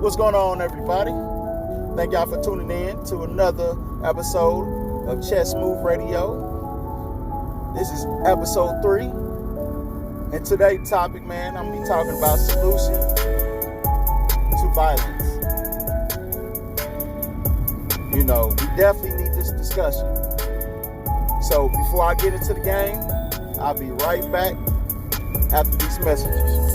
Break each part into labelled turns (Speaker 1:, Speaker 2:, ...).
Speaker 1: What's going on, everybody? Thank y'all for tuning in to another episode of Chess Move Radio. This is episode 3. And today's topic, man, I'm going to be talking about solution to violence. You know, we definitely need this discussion. So before I get into the game, I'll be right back after these messages.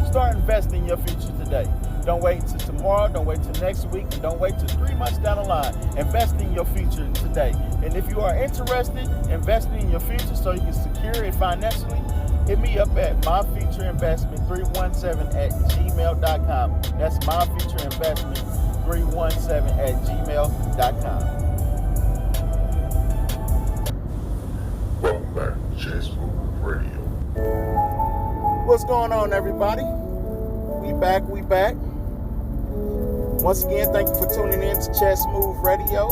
Speaker 1: Start investing in your future today. Don't wait till tomorrow, don't wait till next week, and don't wait till 3 months down the line. Invest in your future today. And if you are interested in investing in your future so you can secure it financially, hit me up at myfutureinvestment317@gmail.com. That's myfutureinvestment317@gmail.com.
Speaker 2: Welcome back to Chess Move Radio.
Speaker 1: What's going on, everybody? We back. Once again, thank you for tuning in to Chess Move Radio.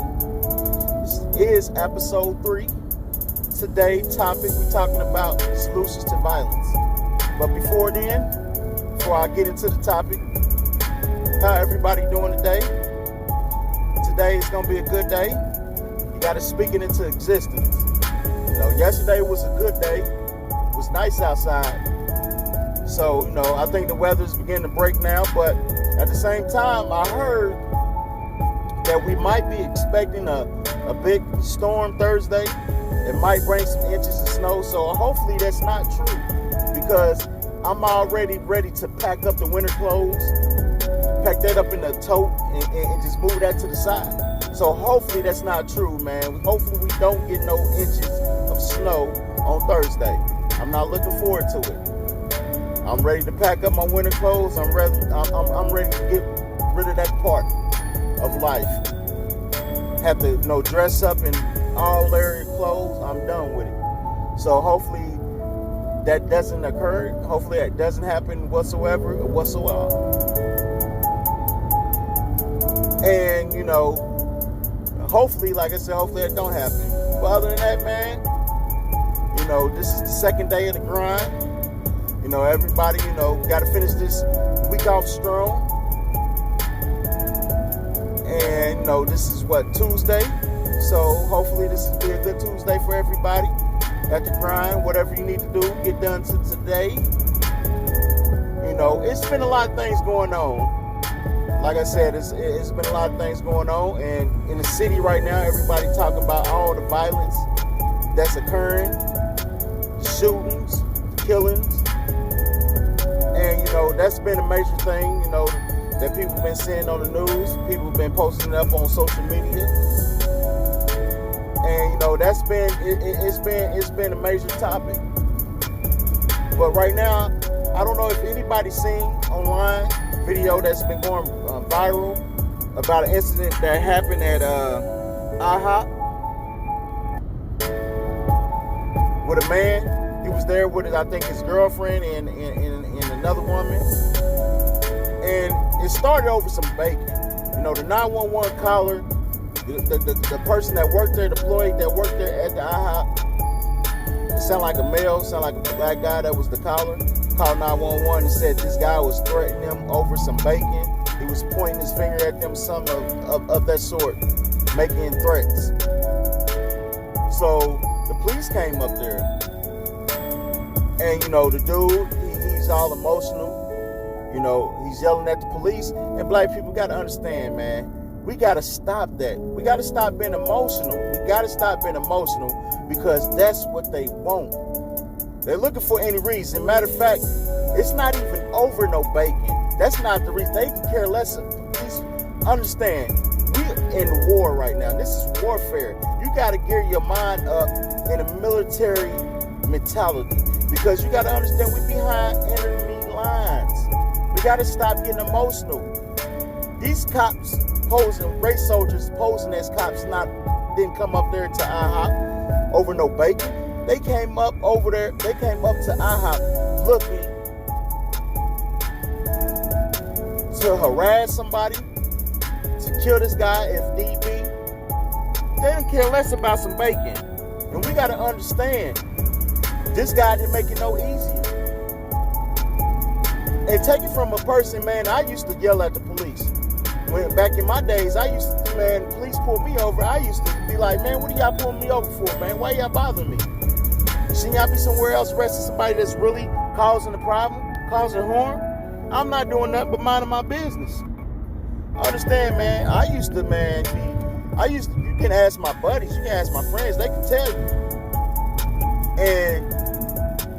Speaker 1: This is episode 3. Today's topic, we're talking about solutions to violence. But before I get into the topic, how everybody doing today? Today is going to be a good day. You got to speak it into existence. You know, yesterday was a good day. It was nice outside. So, you know, I think the weather's beginning to break now, but at the same time, I heard that we might be expecting a big storm Thursday. It might bring some inches of snow, so hopefully that's not true, because I'm already ready to pack up the winter clothes, pack that up in a tote, and just move that to the side. So hopefully that's not true, man. Hopefully we don't get no inches of snow on Thursday. I'm not looking forward to it. I'm ready to pack up my winter clothes. I'm ready to get rid of that part of life. Have to, dress up in all area clothes. I'm done with it. So hopefully that doesn't occur. Hopefully that doesn't happen whatsoever. And, hopefully, like I said, hopefully that don't happen. But other than that, man, this is the second day of the grind. Everybody, got to finish this week off strong. And, this is Tuesday. So hopefully this will be a good Tuesday for everybody. Got to grind, whatever you need to do, get done to today. It's been a lot of things going on. Like I said, it's been a lot of things going on. And in the city right now, everybody talking about all the violence that's occurring. Shootings, killings. And, that's been a major thing, that people have been seeing on the news. People have been posting it up on social media. And, it's been a major topic. But right now, I don't know if anybody's seen online video that's been going viral about an incident that happened at IHOP with a man. He was there with, I think, his girlfriend and another woman. And it started over some bacon. The 911 caller, the person that worked there, the employee that worked there at the IHOP, it sounded like a male, sounded like a black guy that was the caller, called 911 and said this guy was threatening them over some bacon. He was pointing his finger at them, something of that sort, making threats. So the police came up there. And, the dude, he's all emotional. He's yelling at the police. And black people got to understand, man, we got to stop that. We got to stop being emotional. Because that's what they want. They're looking for any reason. Matter of fact, it's not even over no bacon. That's not the reason. They can care less. Please understand, we're in war right now. This is warfare. You got to gear your mind up in a military mentality. Because you got to understand, we're behind enemy lines. We got to stop getting emotional. These cops posing, race soldiers posing as cops didn't come up there to IHOP over no bacon. They came up over there, they came up to IHOP looking to harass somebody, to kill this guy if need be. They didn't care less about some bacon. And we got to understand, this guy didn't make it no easier. And take it from a person, man, I used to yell at the police. When back in my days, I used to, man, police pulled me over. I used to be like, man, what are y'all pulling me over for, man? Why y'all bothering me? Shouldn't y'all be somewhere else arresting somebody that's really causing the problem, causing harm? I'm not doing nothing but minding my business. Understand, man, you can ask my buddies, you can ask my friends, they can tell you. And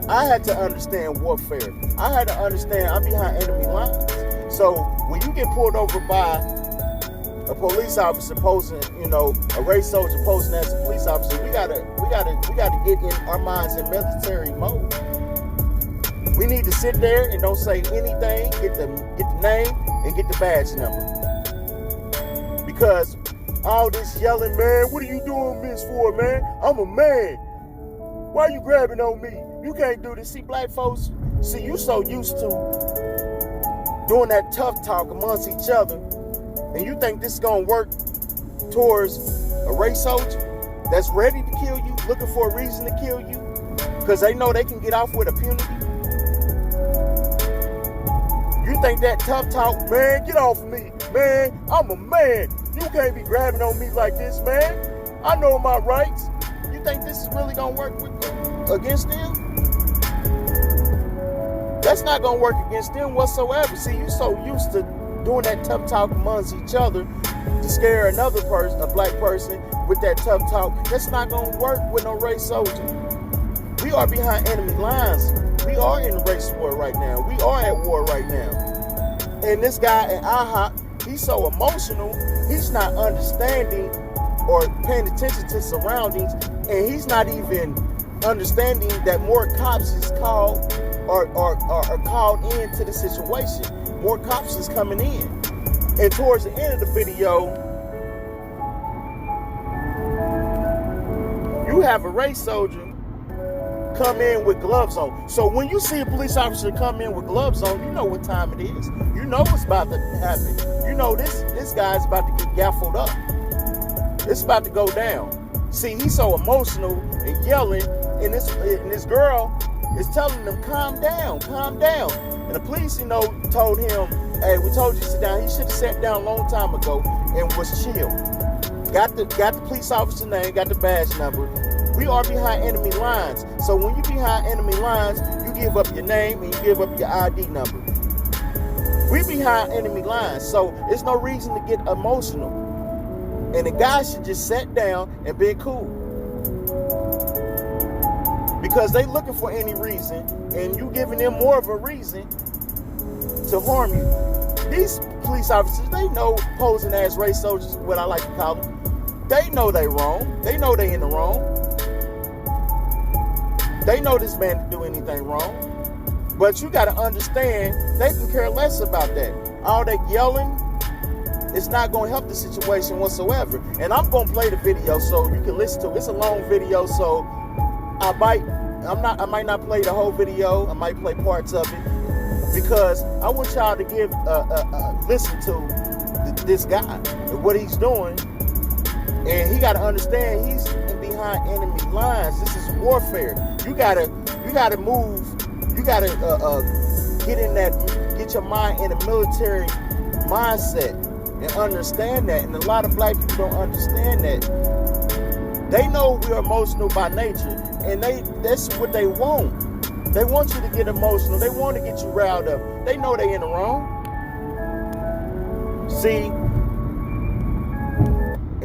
Speaker 1: I had to understand warfare. I had to understand I'm behind enemy lines. So when you get pulled over by a police officer posing, a race soldier posing as a police officer, we gotta get in our minds in military mode. We need to sit there and don't say anything, get the name and get the badge number. Because all this yelling, man, what are you doing this for, man? I'm a man. Why are you grabbing on me? You can't do this. See, black folks, you so used to doing that tough talk amongst each other, and you think this is going to work towards a race soldier that's ready to kill you, looking for a reason to kill you, because they know they can get off with impunity? You think that tough talk, man, get off of me, man, I'm a man. You can't be grabbing on me like this, man. I know my rights. You think this is really going to work against them? That's not going to work against them whatsoever. See, you so used to doing that tough talk amongst each other to scare another person, a black person, with that tough talk. That's not going to work with no race soldier. We are behind enemy lines. We are in a race war right now. We are at war right now. And this guy at IHOP, he's so emotional, he's not understanding or paying attention to surroundings, and he's not even understanding that more cops is called or are called into the situation. More cops is coming in. And towards the end of the video, you have a race soldier come in with gloves on. So when you see a police officer come in with gloves on, you know what time it is. You know what's about to happen. You know this guy's about to get gaffled up. It's about to go down. See, he's so emotional and yelling, and this girl is telling him, calm down. And the police, told him, hey, we told you to sit down. He should have sat down a long time ago and was chill. Got the police officer name, got the badge number. We are behind enemy lines. So when you behind enemy lines, you give up your name and you give up your ID number. We behind enemy lines, so there's no reason to get emotional. And the guy should just sit down and be cool. Because they looking for any reason, and you giving them more of a reason to harm you. These police officers, they know posing as race soldiers, what I like to call them. They know they wrong. They know they in the wrong. They know this man didn't do anything wrong. But you got to understand, they can care less about that. All that yelling, it's not going to help the situation whatsoever. And I'm going to play the video so you can listen to it. It's a long video, so I might not play the whole video. I might play parts of it because I want y'all to give listen to this guy and what he's doing. And he got to understand he's behind enemy lines. This is warfare. You gotta move. You gotta get your mind in a military mindset and understand that. And a lot of black people don't understand that. They know we're emotional by nature, and that's what they want. They want you to get emotional. They want to get you riled up. They know they in the wrong. See,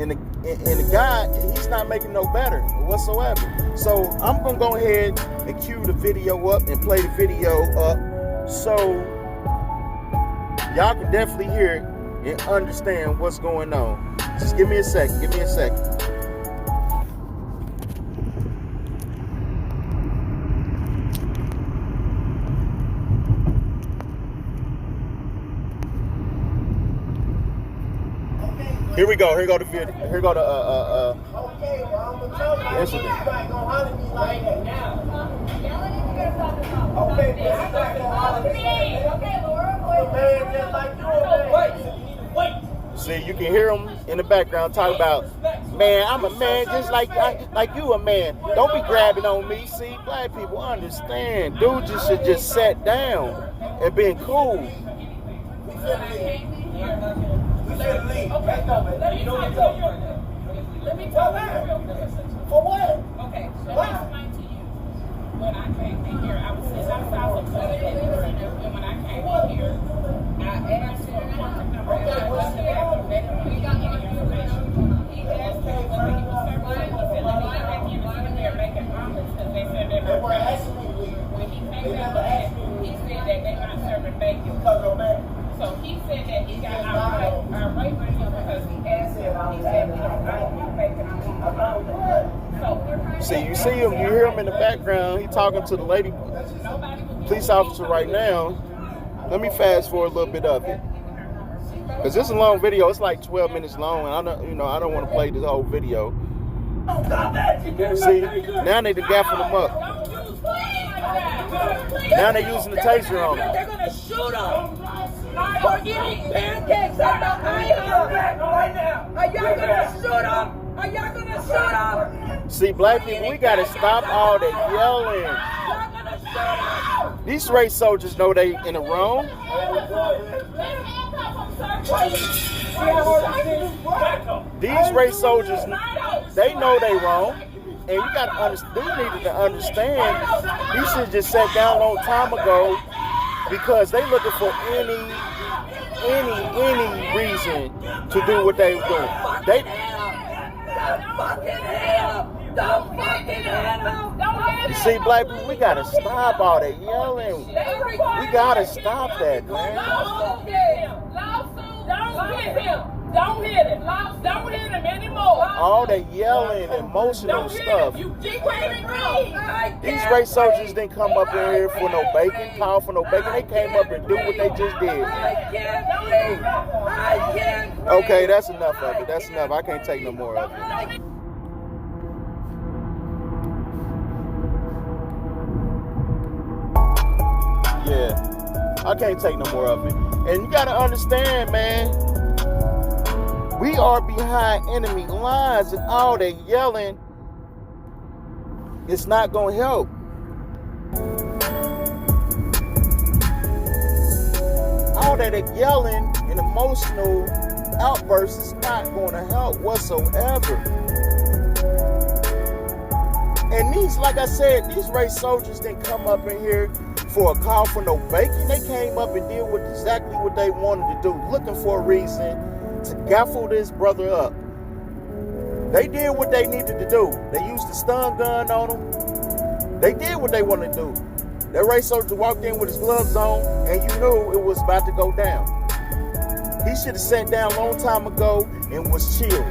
Speaker 1: and the guy, he's not making no better whatsoever. So I'm gonna go ahead and cue the video up and play the video up, so y'all can definitely hear it and understand what's going on. Just give me a second. Here we go. Here go the video. Here go the
Speaker 3: Okay, well, I'm gonna tell you.
Speaker 1: incident.
Speaker 3: You're not gonna holler at me like that now. Okay, but you're not gonna holler at me like that.
Speaker 4: Okay, Laura.
Speaker 3: A man just like you, a man.
Speaker 4: Wait.
Speaker 1: See, you can hear him in the background talking about, man, I'm a man just like you a man. Don't be grabbing on me. See, black people understand. Dude just should just sit down and being cool.
Speaker 3: We said leave. Okay, no, man. Let me tell you. For what?
Speaker 4: Okay, let me explain to you. When I came in here, I was sitting outside for 20 minutes, and when I came in here, I asked for a contact number, and I went to the bathroom. They didn't got any information. He asked me whether he was serving the facility, and they came in there making comments because they said they
Speaker 3: They
Speaker 4: were
Speaker 3: were asking me to leave.
Speaker 4: when he came out back, he said that they're not serving bacon.
Speaker 3: Because of that.
Speaker 4: So he said that he got irate with him because he asked him, he said, I don't want bacon, I want alone.
Speaker 1: See, you see him, you hear him in the background. He talking to the lady, police officer right now. Let me fast forward a little bit of it, cause this is a long video. It's like 12 minutes long, and I don't want to play this whole video. See, now they done gaffled him up. Now they're using the taser on him.
Speaker 5: They're gonna shoot him for eating pancakes at the IHOP. Are y'all gonna shoot him? Are y'all gonna shoot him?
Speaker 1: See, black people, we gotta stop all that yelling.
Speaker 5: Y'all gonna shoot him?
Speaker 1: These race soldiers know they in the wrong. These race soldiers, they know they wrong. And you gotta understand, they needed to understand, he should just sat down a long time ago because they looking for any reason to do what they were doing. They,
Speaker 5: Don't fucking hit him!
Speaker 1: you see, black people, we gotta stop all that yelling. We gotta stop that, man.
Speaker 4: Don't hit him. Don't hit him. Don't hit him anymore.
Speaker 1: All that yelling, emotional stuff.
Speaker 4: You keep waiting.
Speaker 1: These race soldiers didn't come up in here for no bacon, call for no bacon. They came up and do what they just did.
Speaker 5: I can't breathe!
Speaker 1: Okay, that's enough of it. That's enough. I can't take no more of it. Yeah, I can't take no more of it. And you gotta understand, man, we are behind enemy lines, and all that yelling is not gonna help. All that yelling and emotional outbursts is not gonna help whatsoever. And these, like I said, these race soldiers didn't come up in here for a call for no bacon. They came up and did exactly what they wanted to do, looking for a reason to gaffle this brother up. They did what they needed to do. They used the stun gun on him. They did what they wanted to do. That race soldier walked in with his gloves on, and you knew it was about to go down. He should have sat down a long time ago and was chilled.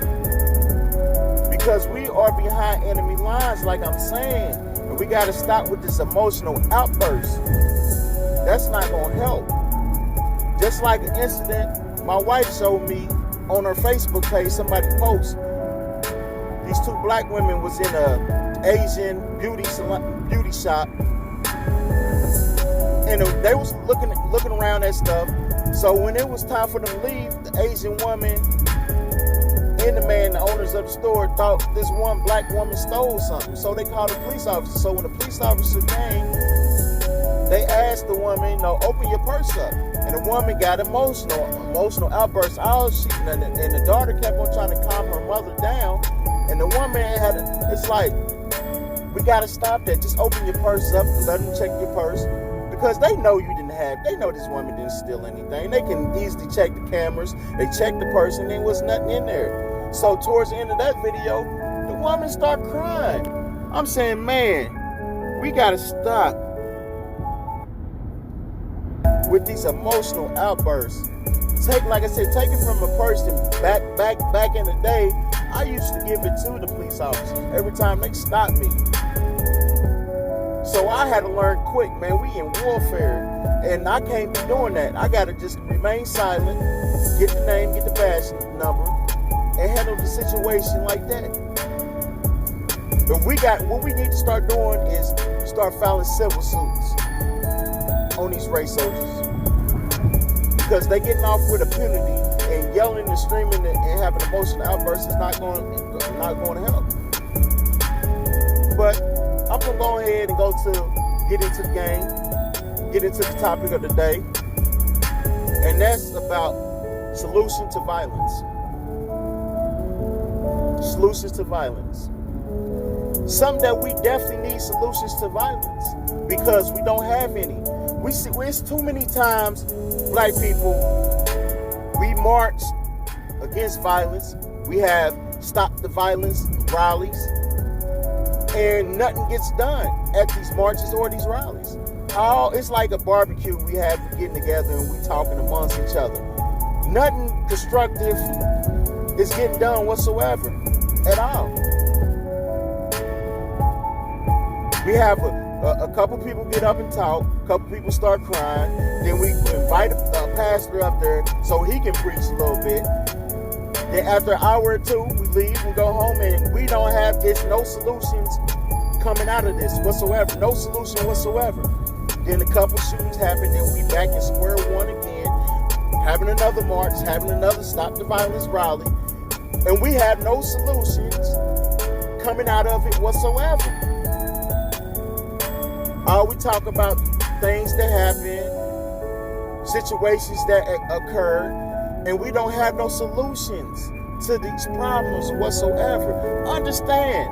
Speaker 1: Because we are behind enemy lines, like I'm saying. And we got to stop with this emotional outburst. That's not going to help. Just like an incident my wife showed me on her Facebook page, somebody post. These two black women was in a Asian beauty shop. And they was looking around at stuff. So when it was time for them to leave, the Asian woman and the man, the owners of the store, thought this one black woman stole something. So they called the police officer. So when the police officer came, they asked the woman, open your purse up. And the woman got emotional outbursts. And the daughter kept on trying to calm her mother down. And the woman it's like, we got to stop that. Just open your purse up and let them check your purse. Because they know they know this woman didn't steal anything. They can easily check the cameras. They checked the purse and there was nothing in there. So towards the end of that video, the woman started crying. I'm saying, man, we got to stop with these emotional outbursts. Like I said, take it from a person back in the day. I used to give it to the police officers every time they stopped me. So I had to learn quick, man. We in warfare, and I can't be doing that. I gotta just remain silent, get the name, get the badge number, and handle the situation like that. But what we need to start doing is start filing civil suits on these race soldiers, because they getting off with impunity, and yelling and screaming and having emotional outbursts is not going to help. But I'm gonna go ahead and get into the game. get into the topic of the day, and that's about solution to violence. Solutions to violence. Something that we definitely need solutions to violence because we don't have any. We see it's too many times black people, we march against violence. We have Stop the Violence rallies, and nothing gets done at these marches or these rallies. It's like a barbecue we have getting together and we talking amongst each other. Nothing constructive is getting done whatsoever at all. We have a couple people get up and talk, a couple people start crying, then we invite a pastor up there so he can preach a little bit. Then after an hour or two, we leave and go home, and we don't have, it's no solutions coming out of this whatsoever. No solution whatsoever. Then a couple shootings happen, then we back in square one again, having another march, having another Stop the Violence rally, and we have no solutions coming out of it whatsoever. All we talk about things that happen, situations that occur, and we don't have no solutions to these problems whatsoever. Understand,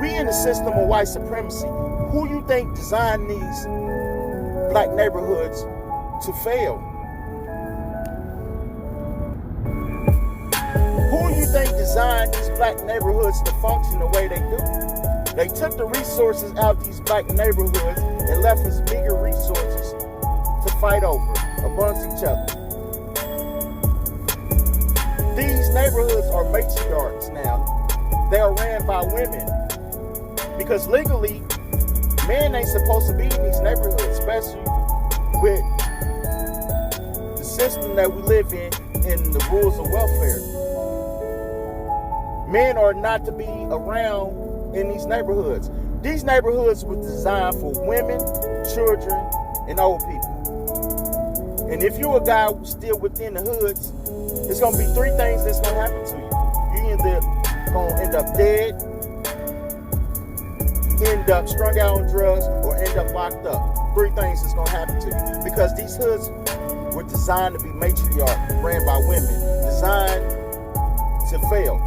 Speaker 1: we in the system of white supremacy. Who you think designed these black neighborhoods to fail? Who you think designed these black neighborhoods to function the way they do? They took the resources out of these black neighborhoods and left us bigger resources to fight over amongst each other. These neighborhoods are matriarchs now. They are ran by women. Because legally, men ain't supposed to be in these neighborhoods, especially with the system that we live in and the rules of welfare. Men are not to be around in these neighborhoods. These neighborhoods were designed for women, children, and old people. And if you're a guy still within the hoods, it's going to be three things that's going to happen to you. You either going to end up dead, end up strung out on drugs, or end up locked up. Three things that's going to happen to you. Because these hoods were designed to be matriarch, ran by women, designed to fail.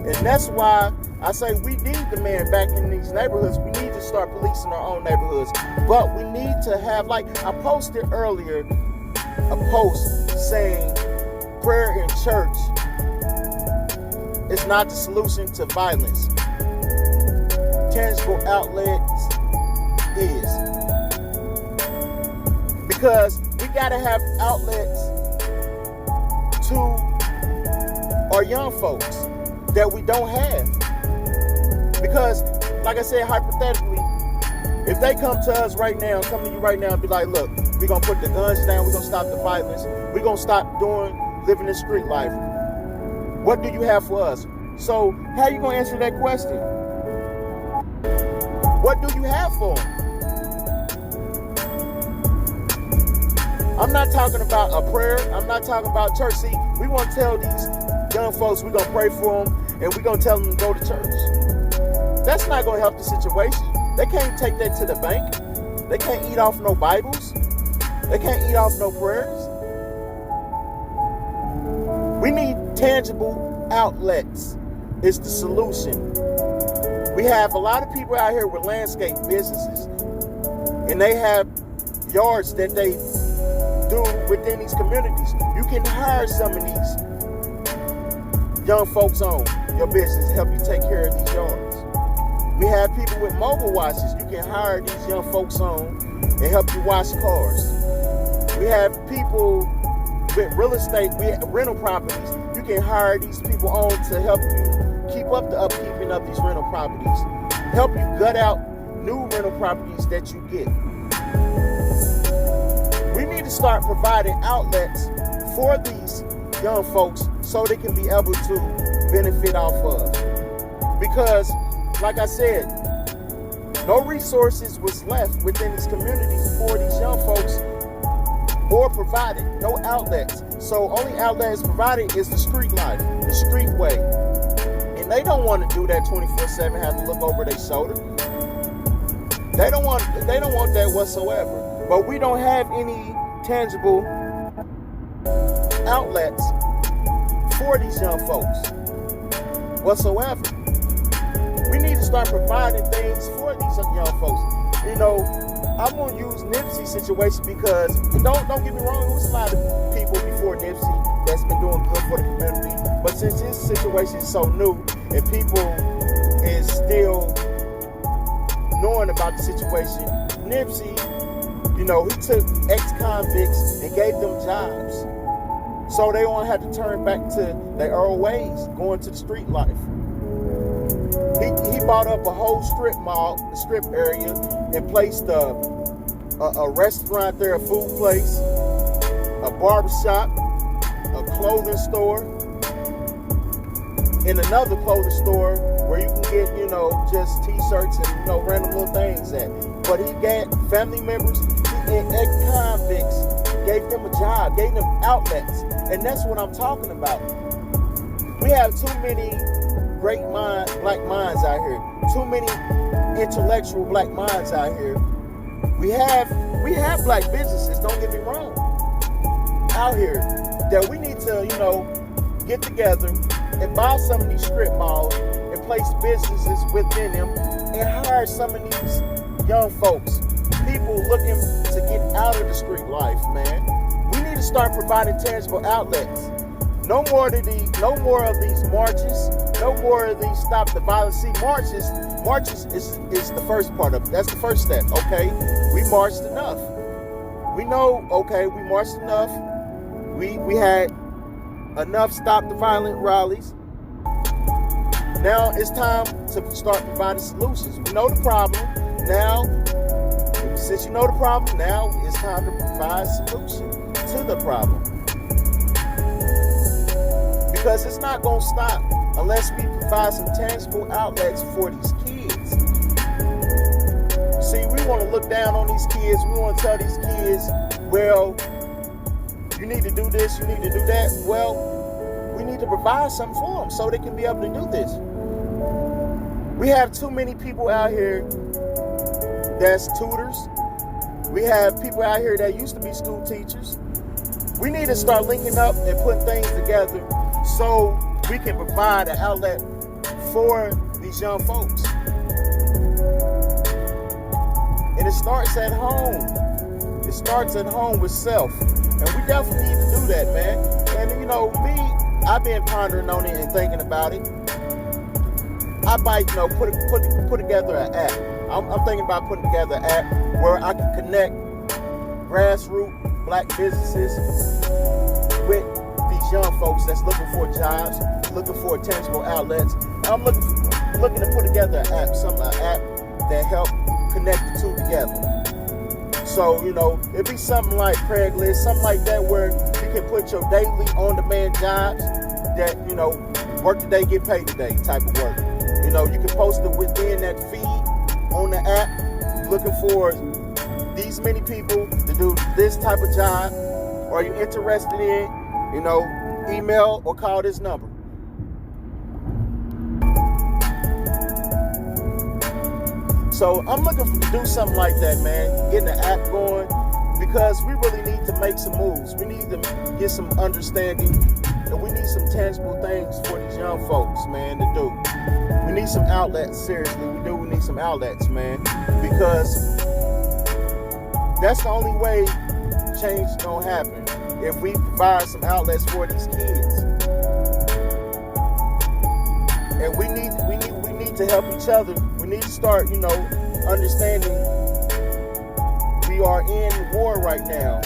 Speaker 1: And that's why I say we need the man back in these neighborhoods. We need to start policing our own neighborhoods. But we need to have, like I posted earlier, a post saying prayer in church is not the solution to violence. Tangible outlets is. Because we gotta have outlets to our young folks that we don't have. Because, like I said, hypothetically, if they come to us right now, come to you right now and be like, look, we're going to put the guns down, we're going to stop the violence, we're going to stop living this street life. What do you have for us? So, how are you going to answer that question? What do you have for them? I'm not talking about a prayer. I'm not talking about church. See, we want to tell these young folks we're going to pray for them and we're going to tell them to go to church. That's not going to help the situation. They can't take that to the bank. They can't eat off no Bibles. They can't eat off no prayers. We need tangible outlets. It's the solution. We have a lot of people out here with landscape businesses, and they have yards that they do within these communities. You can hire some of these young folks on your business to help you take care of these yards. We have people with mobile washes. You can hire these young folks on and help you wash cars. We have people with real estate, with rental properties. You can hire these people on to help you keep up the upkeeping of these rental properties. Help you gut out new rental properties that you get. We need to start providing outlets for these young folks so they can be able to benefit off of. Because, like I said, no resources was left within these communities for these young folks or provided. No outlets. So only outlet is provided is the street life, the street way. And they don't want to do that 24/7, have to look over their shoulder. They don't want that whatsoever. But we don't have any tangible outlets for these young folks whatsoever. We need to start providing things for these young folks. You know, I'm gonna use Nipsey's situation because don't get me wrong, there was a lot of people before Nipsey that's been doing good for the community. But since his situation is so new and people is still knowing about the situation, Nipsey, you know, he took ex-convicts and gave them jobs. So they won't have to turn back to their old ways, going to the street life. He bought up a whole strip mall, the strip area, and placed a restaurant there, a food place, a barbershop, a clothing store, and another clothing store where you can get, you know, just t-shirts and, you know, random little things at. But he got family members and ex-convicts, gave them a job, gave them outlets. And that's what I'm talking about. We have too many great black minds out here. Too many intellectual black minds out here. We have black businesses, don't get me wrong, out here that we need to, you know, get together and buy some of these strip malls and place businesses within them and hire some of these young folks, people looking to get out of the street life, man. We need to start providing tangible outlets. No more of these marches. No more of these stop the violence. See, marches is the first part of it. That's the first step. Okay, we marched enough. We know. Okay, we marched enough. We had enough stop the violent rallies. Now it's time to start providing solutions. We know the problem. Now, since you know the problem, now it's time to provide solution to the problem. Because it's not going to stop unless we provide some tangible outlets for these kids. See, we want to look down on these kids. We want to tell these kids, well, you need to do this, you need to do that. Well, we need to provide something for them so they can be able to do this. We have too many people out here that's tutors. We have people out here that used to be school teachers. We need to start linking up and putting things together so we can provide an outlet for these young folks. And it starts at home. It starts at home with self. And we definitely need to do that, man. And you know, me, I've been pondering on it and thinking about it. I might, you know, put together an app. I'm thinking about putting together an app where I can connect grassroots black businesses with these young folks that's looking for jobs, looking for tangible outlets. I'm looking to put together an app that help connect the two together. So, you know, it'd be something like Craigslist, something like that, where you can put your daily on-demand jobs that, you know, work today, get paid today type of work. You know, you can post it within that feed on the app, looking for these many people to do this type of job. Or are you interested in, you know, email or call this number. So I'm looking to do something like that, man. Getting the app going, because we really need to make some moves. We need to get some understanding, and we need some tangible things for these young folks, man, to do. We need some outlets, seriously. We need some outlets, man, because that's the only way change is gonna happen, if we provide some outlets for these kids. And we need to help each other. We need to start, you know, understanding we are in war right now.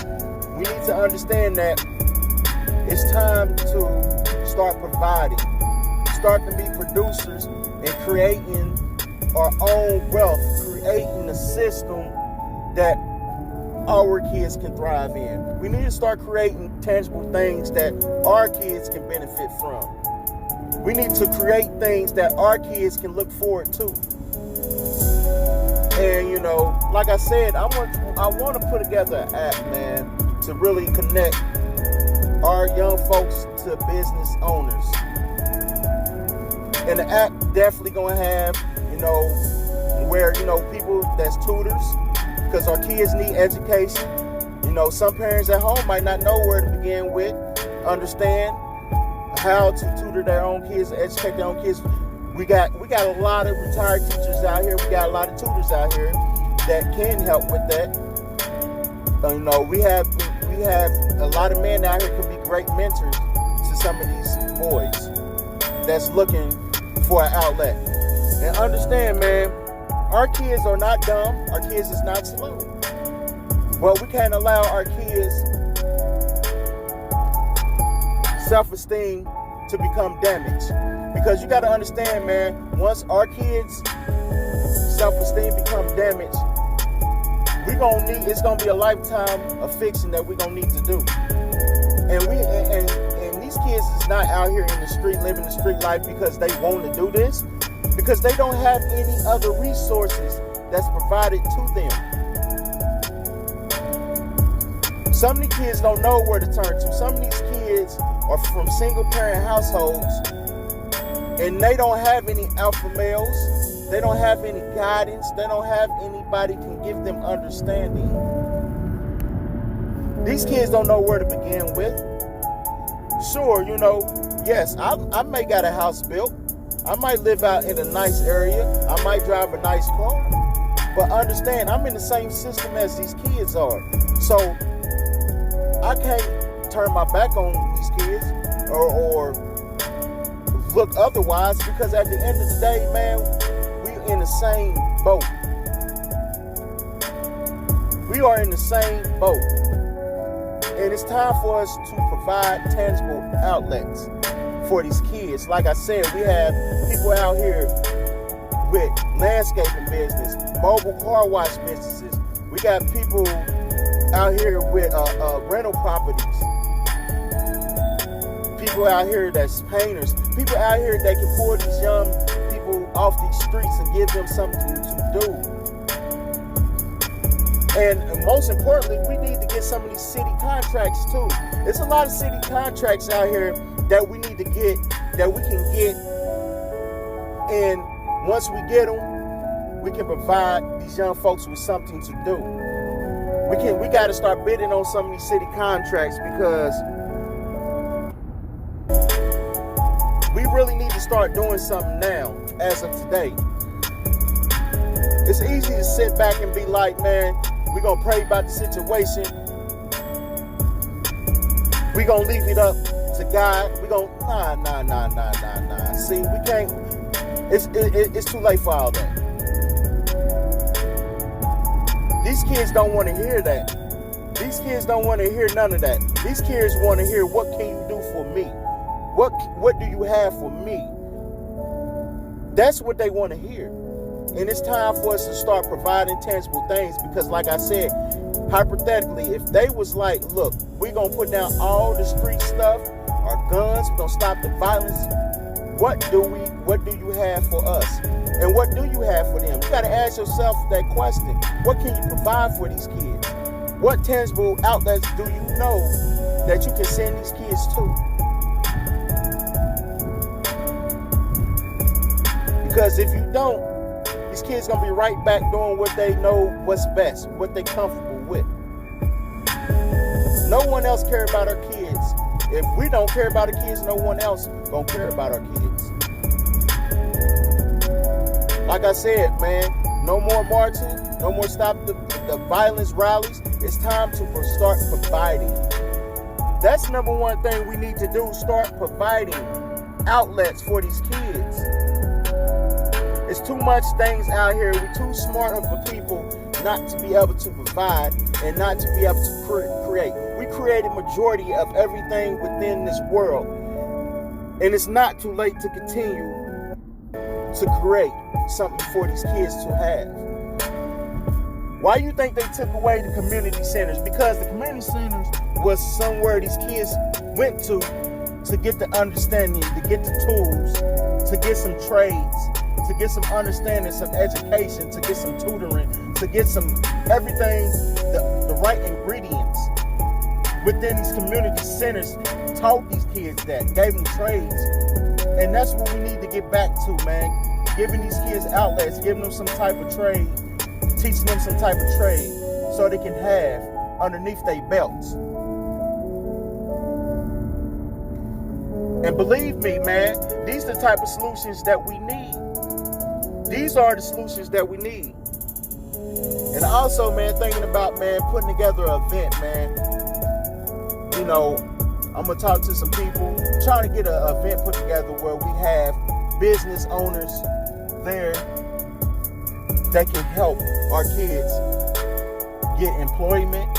Speaker 1: We need to understand that it's time to start providing, start to be producers and creating our own wealth, creating a system that our kids can thrive in. We need to start creating tangible things that our kids can benefit from. We need to create things that our kids can look forward to. And, you know, like I said, I want to put together an app, man, to really connect our young folks to business owners. And the app definitely going to have, you know, where, people that's tutors, because our kids need education. Some parents at home might not know where to begin with, understand how to tutor their own kids, educate their own kids. We got a lot of retired teachers out here. We got a lot of tutors out here that can help with that. We have a lot of men out here who can be great mentors to some of these boys that's looking for an outlet. And understand, man, our kids are not dumb. Our kids is not slow. But we can't allow our kids' self-esteem to become damaged. Because you got to understand, man, once our kids' self-esteem become damaged, it's gonna be a lifetime of fixing that we're gonna need to do. And these kids is not out here in the street living the street life because they want to do this, because they don't have any other resources that's provided to them. Some of these kids don't know where to turn to. Some of these kids are from single parent households and they don't have any alpha males. They don't have any guidance. They don't have anybody can give them understanding. These kids don't know where to begin with. Sure, yes, I may got a house built. I might live out in a nice area. I might drive a nice car. But understand, I'm in the same system as these kids are. So I can't turn my back on these kids or look otherwise, because at the end of the day, man, in the same boat. We are in the same boat. And it's time for us to provide tangible outlets for these kids. Like I said, we have people out here with landscaping business, mobile car wash businesses. We got people out here with rental properties. People out here that's painters. People out here that can pull these young off these streets and give them something to do. And most importantly, we need to get some of these city contracts too. There's a lot of city contracts out here that we need to get, that we can get, and once we get them, we can provide these young folks with something to do. We got to start bidding on some of these city contracts, because we really need to start doing something now, as of today. It's easy to sit back and be like, man, we're going to pray about the situation. We're going to leave it up to God. We're going to, nah. See, we can't, it's too late for all that. These kids don't want to hear that. These kids don't want to hear none of that. These kids want to hear, what can you do for me? What do you have for me? That's what they want to hear. And it's time for us to start providing tangible things, because like I said, hypothetically, if they was like, look, we're going to put down all the street stuff, our guns, we're going to stop the violence, what do you have for us? And what do you have for them? You got to ask yourself that question. What can you provide for these kids? What tangible outlets do you know that you can send these kids to? Because if you don't, these kids gonna be right back doing what they know what's best, what they comfortable with. No one else care about our kids. If we don't care about our kids, no one else gonna care about our kids. Like I said, man, no more marching, no more stop the violence rallies. It's time to start providing. That's number one thing we need to do, start providing outlets for these kids. It's too much things out here. We're too smart of a people not to be able to provide and not to be able to create. We create a majority of everything within this world. And it's not too late to continue to create something for these kids to have. Why do you think they took away the community centers? Because the community centers was somewhere these kids went to get the understanding, to get the tools, to get some trades, to get some understanding, some education, to get some tutoring, to get some everything, the right ingredients within these community centers. Taught these kids that, gave them trades. And that's what we need to get back to, man. giving these kids outlets, giving them some type of trade, teaching them some type of trade so they can have underneath their belts. And believe me, man, these are the type of solutions that we need. These are the solutions that we need. And also, man, thinking about, man, putting together an event, man. You know, I'm going to talk to some people, trying to get an event put together where we have business owners there that can help our kids get employment,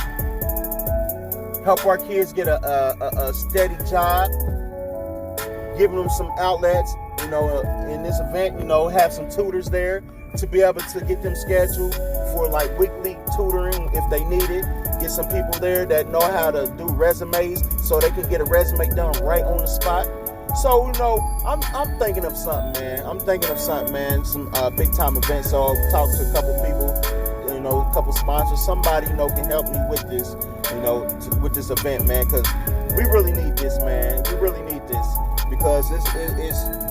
Speaker 1: help our kids get a steady job, giving them some outlets, you know, in this event, you know, have some tutors there to be able to get them scheduled for like weekly tutoring if they need it. Get some people there that know how to do resumes so they can get a resume done right on the spot. So, you know, I'm thinking of something, man. I'm thinking of something, man. Some big time events. So I'll talk to a couple people, you know, a couple sponsors. Somebody, you know, can help me with this, you know, with this event, man. Because we really need this, man. We really need this. Because it's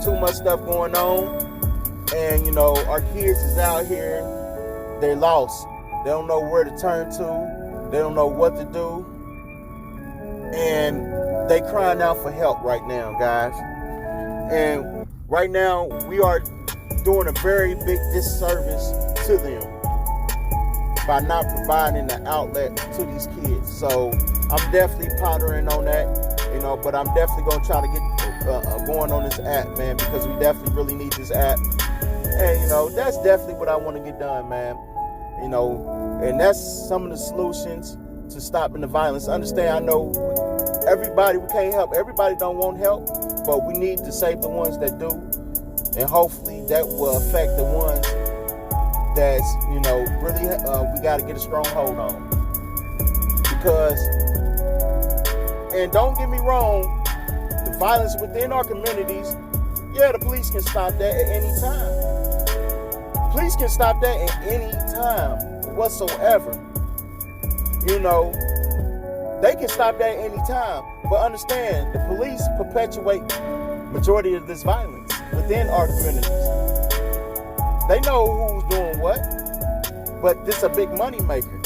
Speaker 1: too much stuff going on. And, you know, our kids is out here. They're lost. They don't know where to turn to. They don't know what to do. And they crying out for help right now, guys. And right now, we are doing a very big disservice to them by not providing an outlet to these kids. So I'm definitely pondering on that, you know, but I'm definitely going to try to get going on this app, man, because we definitely really need this app. And, you know, that's definitely what I want to get done, man. You know, and that's some of the solutions to stopping the violence. Understand, I know everybody, we can't help. Everybody don't want help, but we need to save the ones that do. And hopefully that will affect the ones that's, you know, really we got to get a strong hold on. Because, and don't get me wrong, the violence within our communities, yeah, the police can stop that at any time. Police can stop that at any time whatsoever. You know, they can stop that at any time. But understand, the police perpetuate majority of this violence within our communities. They know who's doing what, but this is a big money maker.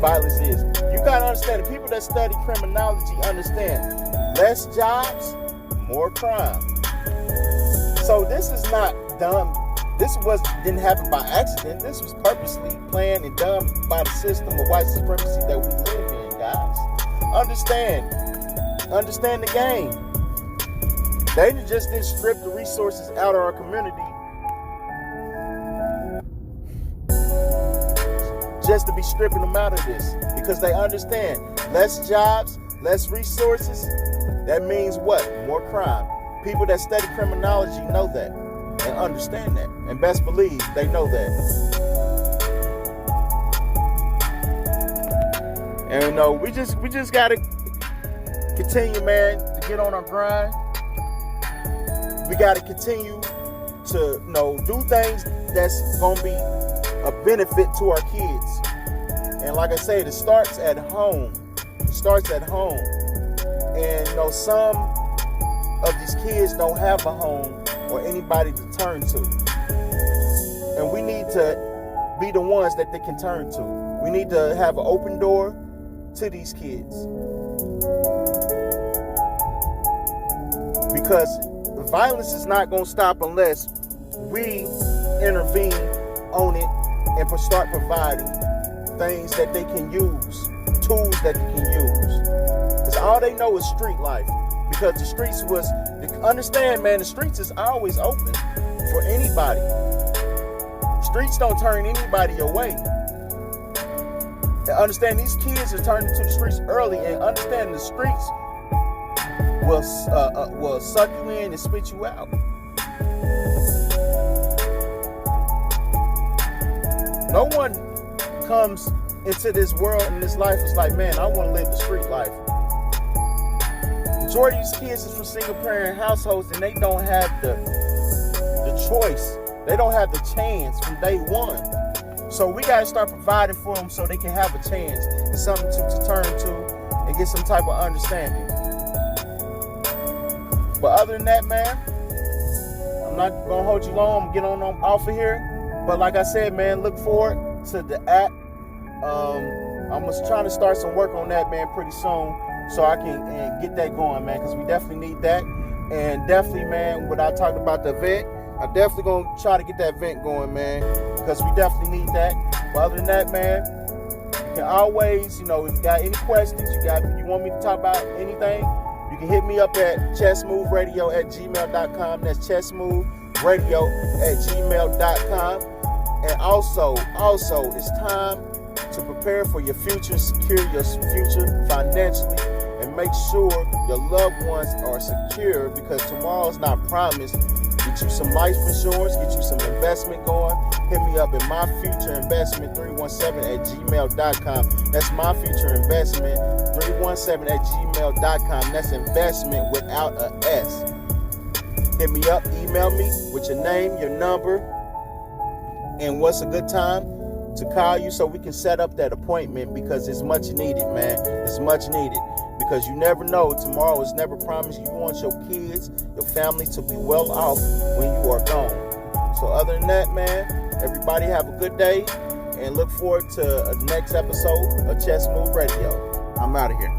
Speaker 1: Violence is. You gotta understand, the people that study criminology understand less jobs, more crime. So this is not done. This didn't happen by accident. This was purposely planned and done by the system of white supremacy that we live in, guys. Understand the game. They just didn't strip the resources out of our community just to be stripping them out of this, because they understand less jobs, less resources. That means what? More crime. People that study criminology know that and understand that, and best believe they know that. And you know, we just gotta continue, man, to get on our grind. We gotta continue to, you know, do things that's gonna be a benefit to our kids. And like I said, it starts at home. It starts at home. And you know, some of these kids don't have a home or anybody to turn to. And we need to be the ones that they can turn to. We need to have an open door to these kids. Because violence is not going to stop unless we intervene on it and start providing things that they can use, tools that they can use. Because all they know is street life. Because the streets understand, man, the streets is always open for anybody. Streets don't turn anybody away. And understand, these kids are turning to the streets early, and understand the streets will suck you in and spit you out. No one comes into this world and this life is like, man, I want to live the street life. Majority of these kids is from single parent households, and they don't have the choice. They don't have the chance from day one. So we got to start providing for them so they can have a chance and something to turn to and get some type of understanding. But other than that, man, I'm not gonna hold you long. I'm gonna get on off of here. But like I said, man, look forward to the app. I'm trying to start some work on that, man, pretty soon, so I can get that going, man, because we definitely need that. And definitely, man, what I talked about the event, I definitely gonna try to get that event going, man, because we definitely need that. But other than that, man, you can always, if you got any questions, you want me to talk about anything, you can hit me up at chessmoveradio@gmail.com. That's chessmoveradio@gmail.com. And also, it's time to prepare for your future, secure your future financially, and make sure your loved ones are secure, because tomorrow's not promised. Get you some life insurance, get you some investment going. Hit me up at myfutureinvestment317@gmail.com. That's myfutureinvestment317@gmail.com. That's investment without a S. Hit me up, email me with your name, your number, and what's a good time to call you so we can set up that appointment, because it's much needed, man. It's much needed, because you never know. Tomorrow is never promised. You want your kids, your family to be well off when you are gone. So other than that, man, everybody have a good day, and look forward to a next episode of Chess Move Radio. I'm out of here.